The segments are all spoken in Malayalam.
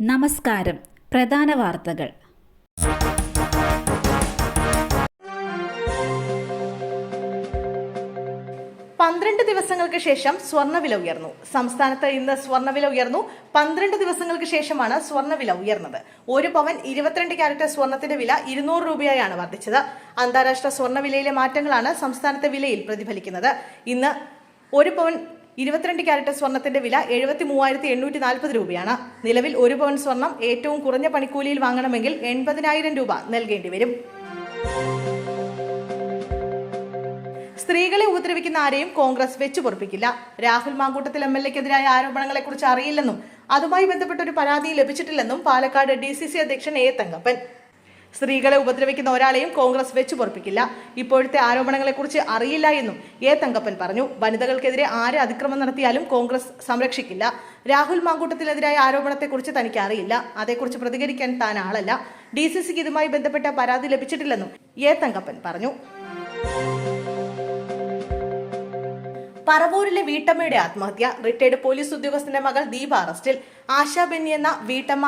നമസ്കാരം. പ്രധാന വാർത്തകൾ. പന്ത്രണ്ട് ദിവസങ്ങൾക്ക് ശേഷം സ്വർണ്ണവില ഉയർന്നു. സംസ്ഥാനത്ത് ഇന്ന് സ്വർണ്ണവില ഉയർന്നു. 12 ദിവസങ്ങൾക്ക് ശേഷമാണ് സ്വർണ്ണവില ഉയർന്നത്. ഒരു പവൻ 22 ക്യാരറ്റ് സ്വർണത്തിന്റെ വില 200 രൂപയായാണ് വർദ്ധിച്ചത്. അന്താരാഷ്ട്ര സ്വർണ്ണവിലയിലെ മാറ്റങ്ങളാണ് സംസ്ഥാനത്തെ വിലയിൽ പ്രതിഫലിക്കുന്നത്. ഇന്ന് ഒരു പവൻ 22 ക്യാരറ്റ് സ്വർണത്തിന്റെ വില 73,840 രൂപയാണ്. നിലവിൽ ഒരു പവൻ സ്വർണം ഏറ്റവും കുറഞ്ഞ പണിക്കൂലിയിൽ വാങ്ങണമെങ്കിൽ 80,000 രൂപ നൽകേണ്ടി വരും. സ്ത്രീകളെ ഉപദ്രവിക്കുന്ന ആരെയും കോൺഗ്രസ് വെച്ചുപൊറുപ്പിക്കില്ല. രാഹുൽ മാങ്കൂട്ടത്തിൽ MLA-ക്കെതിരായ ആരോപണങ്ങളെക്കുറിച്ച് അറിയില്ലെന്നും അതുമായി ബന്ധപ്പെട്ട ഒരു പരാതി ലഭിച്ചിട്ടില്ലെന്നും പാലക്കാട് DCC അധ്യക്ഷൻ A. തങ്കപ്പൻ. സ്ത്രീകളെ ഉപദ്രവിക്കുന്ന ഒരാളെയും കോൺഗ്രസ് വെച്ചുപൊറുപ്പിക്കില്ല. ഇപ്പോഴത്തെ ആരോപണങ്ങളെക്കുറിച്ച് അറിയില്ല എന്നും A. തങ്കപ്പൻ പറഞ്ഞു. വനിതകൾക്കെതിരെ ആര് അതിക്രമം നടത്തിയാലും കോൺഗ്രസ് സംരക്ഷിക്കില്ല. രാഹുൽ മാങ്കൂട്ടത്തിനെതിരായ ആരോപണത്തെക്കുറിച്ച് തനിക്ക് അറിയില്ല. അതേക്കുറിച്ച് പ്രതികരിക്കാൻ താൻ ആളല്ല. DCCക്ക് ഇതുമായി ബന്ധപ്പെട്ട പരാതി ലഭിച്ചിട്ടില്ലെന്നും A. തങ്കപ്പൻ പറഞ്ഞു. പറവൂരിലെ വീട്ടമ്മയുടെ ആത്മഹത്യ. റിട്ടയർഡ് പോലീസ് ഉദ്യോഗസ്ഥന്റെ മകൾ ദീപ അറസ്റ്റിൽ. ആശാ ബെന്നി എന്ന വീട്ടമ്മ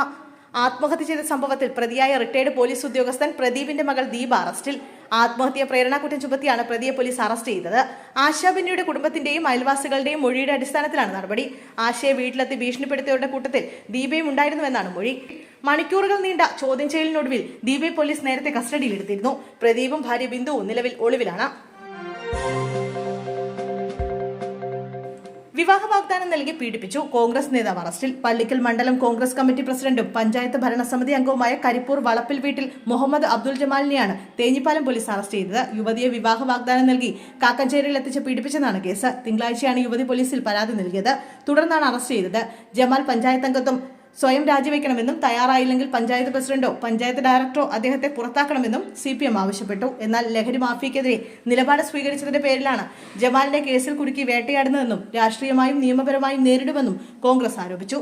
ആത്മഹത്യ ചെയ്ത സംഭവത്തിൽ പ്രതിയായ റിട്ടയർഡ് പോലീസ് ഉദ്യോഗസ്ഥൻ പ്രദീപിന്റെ മകൾ ദീപ അറസ്റ്റിൽ. ആത്മഹത്യ പ്രേരണാകുറ്റം ചുമത്തിയാണ് പ്രതിയെ പോലീസ് അറസ്റ്റ് ചെയ്തത്. ആശാ ബെന്നിയുടെ കുടുംബത്തിന്റെയും അയൽവാസികളുടെയും മൊഴിയുടെ അടിസ്ഥാനത്തിലാണ് നടപടി. ആശയെ വീട്ടിലെത്തി ഭീഷണിപ്പെടുത്തിയവരുടെ കൂട്ടത്തിൽ ദീപയും ഉണ്ടായിരുന്നുവെന്നാണ് മൊഴി. മണിക്കൂറുകൾ നീണ്ട ചോദ്യം ചെയ്യലിനൊടുവിൽ ദീപയെ പോലീസ് നേരത്തെ കസ്റ്റഡിയിലെടുത്തിരുന്നു. പ്രദീപും ഭാര്യ ബിന്ദുവും നിലവിൽ ഒളിവിലാണ്. വിവാഹ വാഗ്ദാനം നൽകി പീഡിപ്പിച്ചു. കോൺഗ്രസ് നേതാവ് അറസ്റ്റിൽ. പള്ളിക്കൽ മണ്ഡലം കോൺഗ്രസ് കമ്മിറ്റി പ്രസിഡന്റും പഞ്ചായത്ത് ഭരണസമിതി അംഗവുമായ കരിപ്പൂർ വളപ്പിൽ വീട്ടിൽ മുഹമ്മദ് അബ്ദുൽ ജമാലിനെയാണ് തേഞ്ഞിപ്പാലം പോലീസ് അറസ്റ്റ് ചെയ്തത്. യുവതിയെ വിവാഹ വാഗ്ദാനം നൽകി കാക്കഞ്ചേരിയിൽ എത്തിച്ച് പീഡിപ്പിച്ചെന്നാണ് കേസ്. തിങ്കളാഴ്ചയാണ് യുവതി പോലീസിൽ പരാതി നൽകിയത്. തുടർന്നാണ് അറസ്റ്റ് ചെയ്തത്. ജമാൽ പഞ്ചായത്ത് അംഗത്വം സ്വയം രാജിവെക്കണമെന്നും തയ്യാറായില്ലെങ്കിൽ പഞ്ചായത്ത് പ്രസിഡന്റോ പഞ്ചായത്ത് ഡയറക്ടറോ അദ്ദേഹത്തെ പുറത്താക്കണമെന്നും CPM ആവശ്യപ്പെട്ടു. എന്നാൽ ലഹരി മാഫിയക്കെതിരെ നിലപാട് സ്വീകരിച്ചതിന്റെ പേരിലാണ് ജമാലിനെ കേസിൽ കുടുക്കി വേട്ടയാടുന്നതെന്നും രാഷ്ട്രീയമായും നിയമപരമായും നേരിടുമെന്നും കോൺഗ്രസ് ആരോപിച്ചു.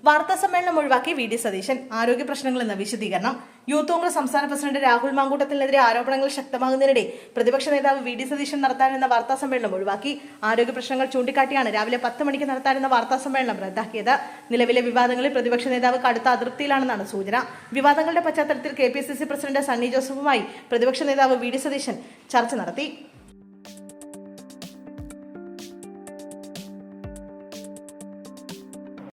വാർത്താ സമ്മേളനം ഒഴിവാക്കി VD സതീശൻ. ആരോഗ്യ പ്രശ്നങ്ങൾ എന്ന വിശദീകരണം. യൂത്ത് കോൺഗ്രസ് സംസ്ഥാന പ്രസിഡന്റ് രാഹുൽ മാങ്കൂട്ടത്തിനെതിരെ ആരോപണങ്ങൾ ശക്തമാകുന്നതിനിടെ പ്രതിപക്ഷ നേതാവ് VD സതീശൻ നടത്താനെന്ന വാർത്താ സമ്മേളനം ഒഴിവാക്കി. ആരോഗ്യ പ്രശ്നങ്ങൾ ചൂണ്ടിക്കാട്ടിയാണ് രാവിലെ 10 മണിക്ക് നടത്താനെന്ന വാർത്താ സമ്മേളനം റദ്ദാക്കിയത്. നിലവിലെ വിവാദങ്ങളിൽ പ്രതിപക്ഷ നേതാവ് കടുത്ത അതൃപ്തിയിലാണെന്നാണ് സൂചന. വിവാദങ്ങളുടെ പശ്ചാത്തലത്തിൽ KPCC പ്രസിഡന്റ് സണ്ണി ജോസഫുമായി പ്രതിപക്ഷ നേതാവ് VD സതീശൻ ചർച്ച നടത്തി.